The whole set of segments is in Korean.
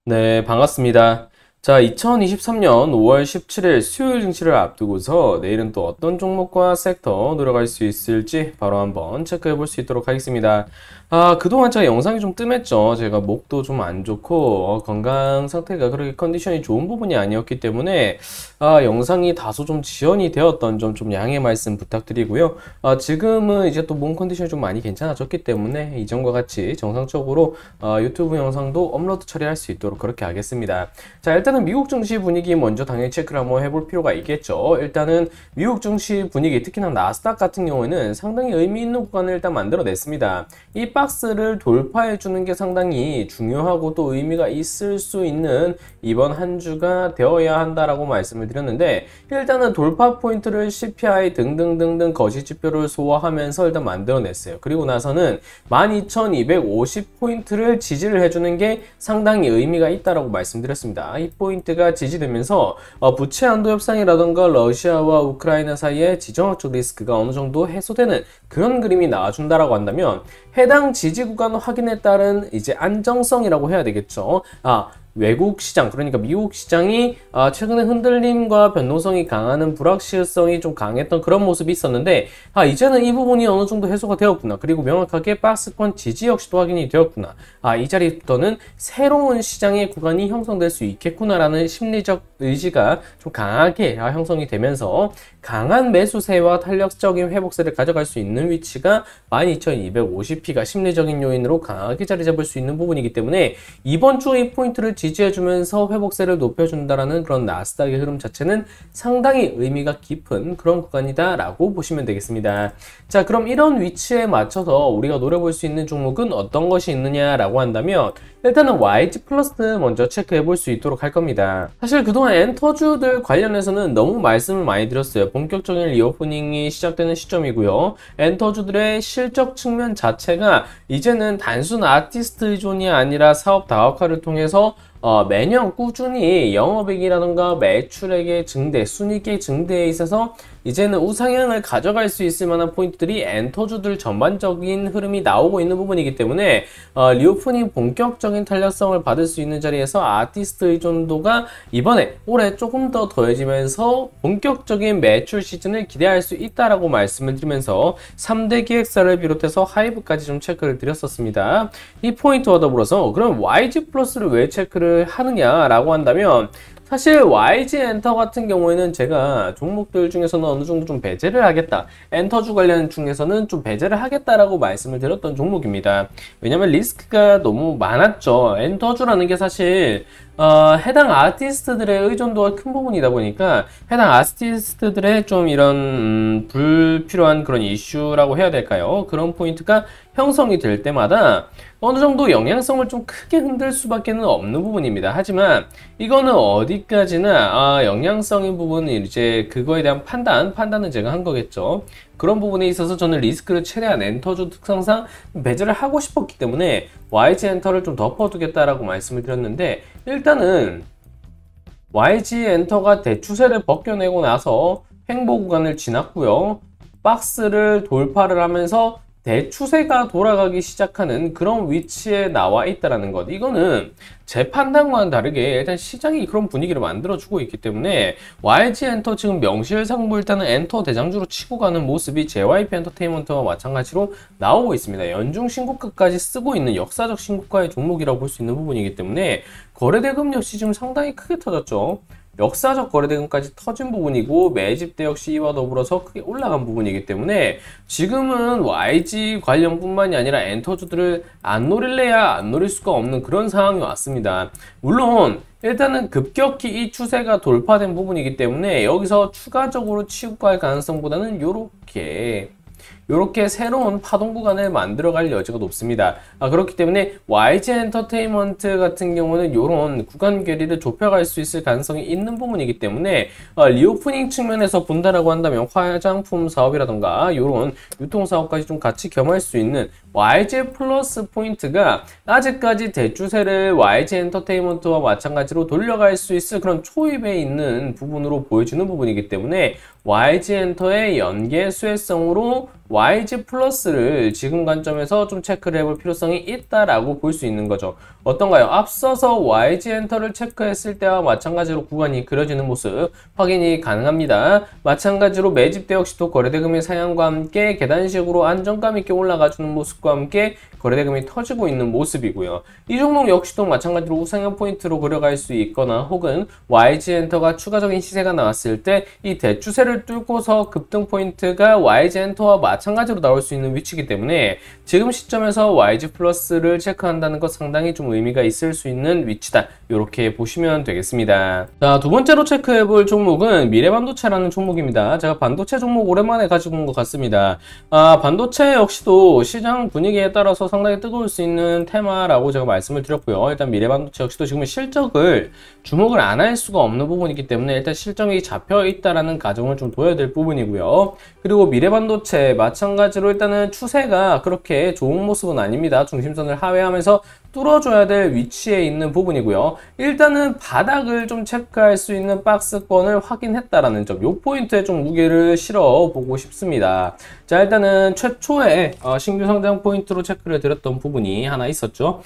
네, 반갑습니다. 자, 2023년 5월 17일 수요일 증시를 앞두고서 내일은 또 어떤 종목과 섹터 노려갈 수 있을지 바로 한번 체크해 볼 수 있도록 하겠습니다. 그동안 제가 영상이 좀 뜸했죠. 제가 목도 좀 안 좋고 건강 상태가 그렇게 컨디션이 좋은 부분이 아니었기 때문에 영상이 다소 좀 지연이 되었던 점 좀 양해 말씀 부탁드리고요. 지금은 이제 또 몸 컨디션이 좀 많이 괜찮아졌기 때문에 이전과 같이 정상적으로 유튜브 영상도 업로드 처리할 수 있도록 그렇게 하겠습니다. 자, 일단은 미국 증시 분위기 먼저 당연히 체크를 한번 해볼 필요가 있겠죠. 일단은 미국 증시 분위기, 특히나 나스닥 같은 경우에는 상당히 의미 있는 구간을 일단 만들어냈습니다. 이 박스를 돌파해 주는 게 상당히 중요하고 또 의미가 있을 수 있는 이번 한 주가 되어야 한다라고 말씀을 드렸는데, 일단은 돌파 포인트를 CPI 등등등등 거시 지표를 소화하면서 일단 만들어냈어요. 그리고 나서는 12,250포인트를 지지를 해주는 게 상당히 의미가 있다라고 말씀드렸습니다. 이 포인트가 지지되면서 부채 한도 협상이라던가 러시아와 우크라이나 사이의 지정학적 리스크가 어느 정도 해소되는 그런 그림이 나와준다라고 한다면, 해당 지지 구간 확인에 따른 이제 안정성이라고 해야 되겠죠. 외국 시장, 그러니까 미국 시장이 최근에 흔들림과 변동성이 강하는 불확실성이 좀 강했던 그런 모습이 있었는데, 이제는 이 부분이 어느 정도 해소가 되었구나. 그리고 명확하게 박스권 지지 역시도 확인이 되었구나. 이 자리부터는 새로운 시장의 구간이 형성될 수 있겠구나라는 심리적 의지가 좀 강하게 형성이 되면서 강한 매수세와 탄력적인 회복세를 가져갈 수 있는 위치가 12,250P가 심리적인 요인으로 강하게 자리 잡을 수 있는 부분이기 때문에, 이번 주 이 포인트를 지지해주면서 회복세를 높여준다라는 그런 나스닥의 흐름 자체는 상당히 의미가 깊은 그런 구간이다라고 보시면 되겠습니다. 자, 그럼 이런 위치에 맞춰서 우리가 노려볼 수 있는 종목은 어떤 것이 있느냐라고 한다면, 일단은 YG 플러스 먼저 체크해 볼 수 있도록 할 겁니다. 사실 그동안 엔터주들 관련해서는 너무 말씀을 많이 드렸어요. 본격적인 리오프닝이 시작되는 시점이고요. 엔터주들의 실적 측면 자체가 이제는 단순 아티스트 의존이 아니라 사업 다각화를 통해서 매년 꾸준히 영업이익이라던가 매출액의 증대, 순이익의 증대에 있어서 이제는 우상향을 가져갈 수 있을 만한 포인트들이 엔터주들 전반적인 흐름이 나오고 있는 부분이기 때문에 리오프닝 본격적인 탄력성을 받을 수 있는 자리에서 아티스트 의존도가 이번에 올해 조금 더 더해지면서 본격적인 매출 시즌을 기대할 수 있다라고 말씀을 드리면서 3대 기획사를 비롯해서 하이브까지 좀 체크를 드렸었습니다. 이 포인트와 더불어서 그럼 YG 플러스를 왜 체크를 하느냐라고 한다면, 사실 YG 엔터 같은 경우에는 제가 종목들 중에서는 어느 정도 좀 배제를 하겠다, 엔터주 관련 중에서는 좀 배제를 하겠다라고 말씀을 드렸던 종목입니다. 왜냐면 리스크가 너무 많았죠. 엔터주라는 게 사실 해당 아티스트들의 의존도가 큰 부분이다 보니까 해당 아티스트들의 좀 이런 불필요한 그런 이슈라고 해야 될까요? 그런 포인트가 형성이 될 때마다 어느 정도 영향성을 좀 크게 흔들 수밖에 없는 부분입니다. 하지만 이거는 어디까지나 영향성인 부분은 이제 그거에 대한 판단은 제가 한 거겠죠. 그런 부분에 있어서 저는 리스크를 최대한 엔터주 특성상 배제를 하고 싶었기 때문에 YG 엔터를 좀 덮어두겠다라고 말씀을 드렸는데, 일단은 YG 엔터가 대추세를 벗겨내고 나서 횡보 구간을 지났고요. 박스를 돌파를 하면서 대추세가 돌아가기 시작하는 그런 위치에 나와 있다는 것, 이거는 제 판단과는 다르게 일단 시장이 그런 분위기를 만들어주고 있기 때문에 YG 엔터 지금 명실상부 일단은 엔터 대장주로 치고 가는 모습이 JYP 엔터테인먼트와 마찬가지로 나오고 있습니다. 연중 신고가까지 쓰고 있는 역사적 신고가의 종목이라고 볼 수 있는 부분이기 때문에 거래대금 역시 지금 상당히 크게 터졌죠. 역사적 거래대금까지 터진 부분이고 매집대 역시 이와 더불어서 크게 올라간 부분이기 때문에 지금은 YG 관련뿐만이 아니라 엔터주들을 안 노릴래야 안 노릴 수가 없는 그런 상황이 왔습니다. 물론 일단은 급격히 이 추세가 돌파된 부분이기 때문에 여기서 추가적으로 치고 갈 가능성보다는 요렇게 새로운 파동 구간을 만들어갈 여지가 높습니다. 그렇기 때문에 YG 엔터테인먼트 같은 경우는 이런 구간 괴리를 좁혀갈 수 있을 가능성이 있는 부분이기 때문에 리오프닝 측면에서 본다라고 한다면 화장품 사업이라던가 이런 유통 사업까지 좀 같이 겸할 수 있는 YG 플러스 포인트가 아직까지 대추세를 YG 엔터테인먼트와 마찬가지로 돌려갈 수 있을 그런 초입에 있는 부분으로 보여지는 부분이기 때문에 YG 엔터의 연계 수혜성으로 YG 플러스를 지금 관점에서 좀 체크를 해볼 필요성이 있다라고 볼 수 있는 거죠. 어떤가요? 앞서서 YG 엔터를 체크했을 때와 마찬가지로 구간이 그려지는 모습 확인이 가능합니다. 마찬가지로 매집대 역시도 거래대금의 상향과 함께 계단식으로 안정감 있게 올라가주는 모습과 함께 거래대금이 터지고 있는 모습이고요. 이 종목 역시도 마찬가지로 우상향 포인트로 그려갈 수 있거나 혹은 YG 엔터가 추가적인 시세가 나왔을 때 이 대추세를 뚫고서 급등 포인트가 YG 엔터와 마찬가지로 나올 수 있는 위치이기 때문에 지금 시점에서 YG 플러스를 체크한다는 것 상당히 좀 의미가 있을 수 있는 위치다. 이렇게 보시면 되겠습니다. 자, 두 번째로 체크해볼 종목은 미래반도체라는 종목입니다. 제가 반도체 종목 오랜만에 가지고 온 것 같습니다. 반도체 역시도 시장 분위기에 따라서 상당히 뜨거울 수 있는 테마라고 제가 말씀을 드렸고요. 일단 미래반도체 역시도 지금 실적을 주목을 안 할 수가 없는 부분이기 때문에 일단 실적이 잡혀 있다라는 가정을 좀 둬야 될 부분이고요. 그리고 미래반도체 마찬가지로 일단은 추세가 그렇게 좋은 모습은 아닙니다. 중심선을 하회하면서 뚫어줘야 될 위치에 있는 부분이고요. 일단은 바닥을 좀 체크할 수 있는 박스권을 확인했다라는 점, 요 포인트에 좀 무게를 실어 보고 싶습니다. 자, 일단은 최초에 신규 성장 포인트로 체크를 드렸던 부분이 하나 있었죠.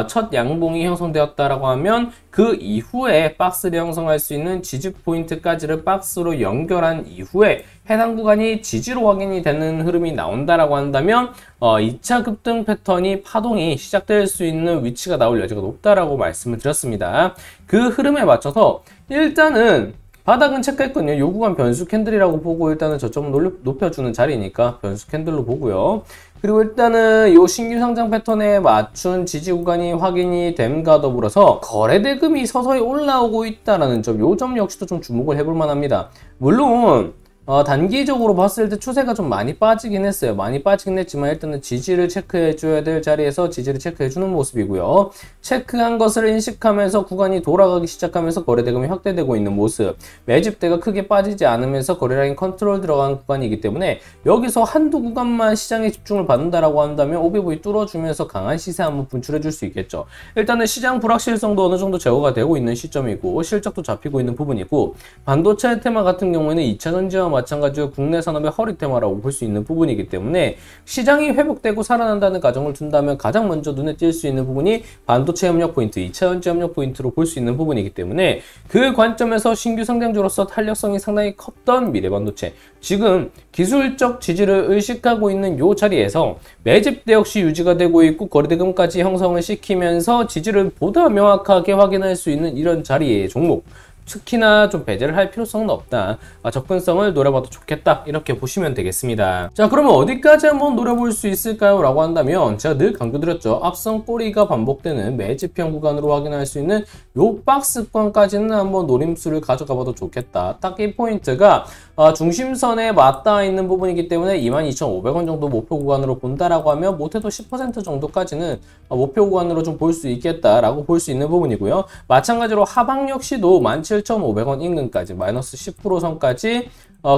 첫 양봉이 형성되었다라고 하면 그 이후에 박스를 형성할 수 있는 지지 포인트까지를 박스로 연결한 이후에 해당 구간이 지지로 확인이 되는 흐름이 나온다라고 한다면 2차 급등 패턴이 파동이 시작될 수 있는 위치가 나올 여지가 높다라고 말씀을 드렸습니다. 그 흐름에 맞춰서 일단은 바닥은 체크했거든요. 요 구간 변수 캔들이라고 보고 일단은 저점을 높여주는 자리니까 변수 캔들로 보고요. 그리고 일단은 요 신규 상장 패턴에 맞춘 지지 구간이 확인이 됨과 더불어서 거래대금이 서서히 올라오고 있다라는 점, 요 점 역시도 좀 주목을 해볼 만합니다. 물론 단기적으로 봤을 때 추세가 좀 많이 빠지긴 했어요. 많이 빠지긴 했지만 일단은 지지를 체크해줘야 될 자리에서 지지를 체크해주는 모습이고요. 체크한 것을 인식하면서 구간이 돌아가기 시작하면서 거래대금이 확대되고 있는 모습. 매집대가 크게 빠지지 않으면서 거래라인 컨트롤 들어간 구간이기 때문에 여기서 한두 구간만 시장에 집중을 받는다라고 한다면 OBV 뚫어주면서 강한 시세 한번 분출해줄 수 있겠죠. 일단은 시장 불확실성도 어느 정도 제거가 되고 있는 시점이고 실적도 잡히고 있는 부분이고 반도체 테마 같은 경우에는 2차 전지와 마찬가지로 국내 산업의 허리 테마라고 볼 수 있는 부분이기 때문에 시장이 회복되고 살아난다는 가정을 둔다면 가장 먼저 눈에 띌 수 있는 부분이 반도체 협력 포인트, 2차 전지 협력 포인트로 볼 수 있는 부분이기 때문에 그 관점에서 신규 성장주로서 탄력성이 상당히 컸던 미래반도체, 지금 기술적 지지를 의식하고 있는 이 자리에서 매집대 역시 유지가 되고 있고 거래대금까지 형성을 시키면서 지지를 보다 명확하게 확인할 수 있는 이런 자리의 종목, 특히나 좀 배제를 할 필요성은 없다. 접근성을 노려봐도 좋겠다. 이렇게 보시면 되겠습니다. 자, 그러면 어디까지 한번 노려볼 수 있을까요? 라고 한다면 제가 늘 강조드렸죠. 앞선 꼬리가 반복되는 매집형 구간으로 확인할 수 있는 요 박스권까지는 한번 노림수를 가져가봐도 좋겠다. 딱 이 포인트가 중심선에 맞닿아 있는 부분이기 때문에 22,500원 정도 목표 구간으로 본다라고 하면 못해도 10% 정도까지는 목표 구간으로 좀 볼 수 있겠다라고 볼 수 있는 부분이고요. 마찬가지로 하방 역시도 17,500원 인근까지 마이너스 10% 선까지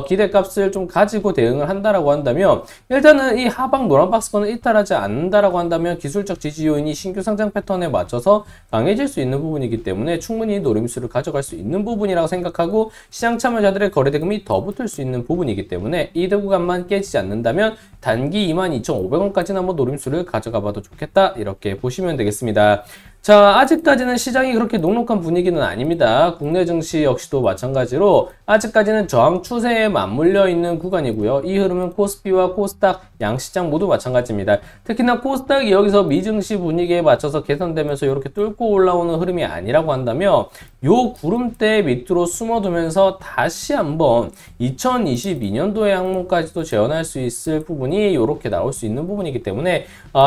기대값을 좀 가지고 대응을 한다라고 한다면 일단은 이 하방 노란 박스권을 이탈하지 않는다라고 한다면 기술적 지지 요인이 신규 상장 패턴에 맞춰서 강해질 수 있는 부분이기 때문에 충분히 노림수를 가져갈 수 있는 부분이라고 생각하고 시장 참여자들의 거래대금이 더 붙을 수 있는 부분이기 때문에 이 구간만 깨지지 않는다면 단기 22,500원까지는 한번 노림수를 가져가 봐도 좋겠다. 이렇게 보시면 되겠습니다. 자, 아직까지는 시장이 그렇게 녹록한 분위기는 아닙니다. 국내 증시 역시도 마찬가지로 아직까지는 저항 추세에 맞물려 있는 구간이고요. 이 흐름은 코스피와 코스닥 양시장 모두 마찬가지입니다. 특히나 코스닥이 여기서 미증시 분위기에 맞춰서 개선되면서 이렇게 뚫고 올라오는 흐름이 아니라고 한다면 요 구름대 밑으로 숨어두면서 다시 한번 2022년도의 항목까지도 재현할 수 있을 부분이 이렇게 나올 수 있는 부분이기 때문에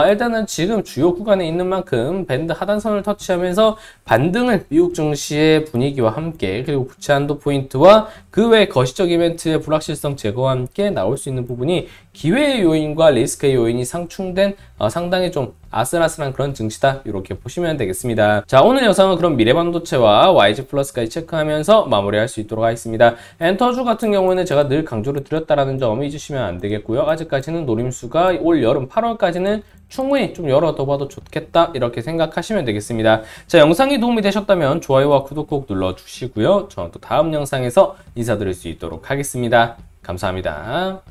일단은 지금 주요 구간에 있는 만큼 밴드 하단선을 터치하면서 반등을 미국 증시의 분위기와 함께 그리고 부채 한도 포인트와 그 외 거시적 이벤트의 불확실성 제거와 함께 나올 수 있는 부분이 기회의 요인과 리스크의 요인이 상충된 상당히 좀 아슬아슬한 그런 증시다. 이렇게 보시면 되겠습니다. 자, 오늘 영상은 그럼 미래반도체와 YG 플러스까지 체크하면서 마무리할 수 있도록 하겠습니다. 엔터주 같은 경우에는 제가 늘 강조를 드렸다라는 점 잊으시면 안 되겠고요. 아직까지는 노림수가 올 여름 8월까지는 충분히 좀 열어둬봐도 좋겠다. 이렇게 생각하시면 되겠습니다. 자, 영상이 도움이 되셨다면 좋아요와 구독 꼭 눌러주시고요. 저는 또 다음 영상에서 인사드릴 수 있도록 하겠습니다. 감사합니다.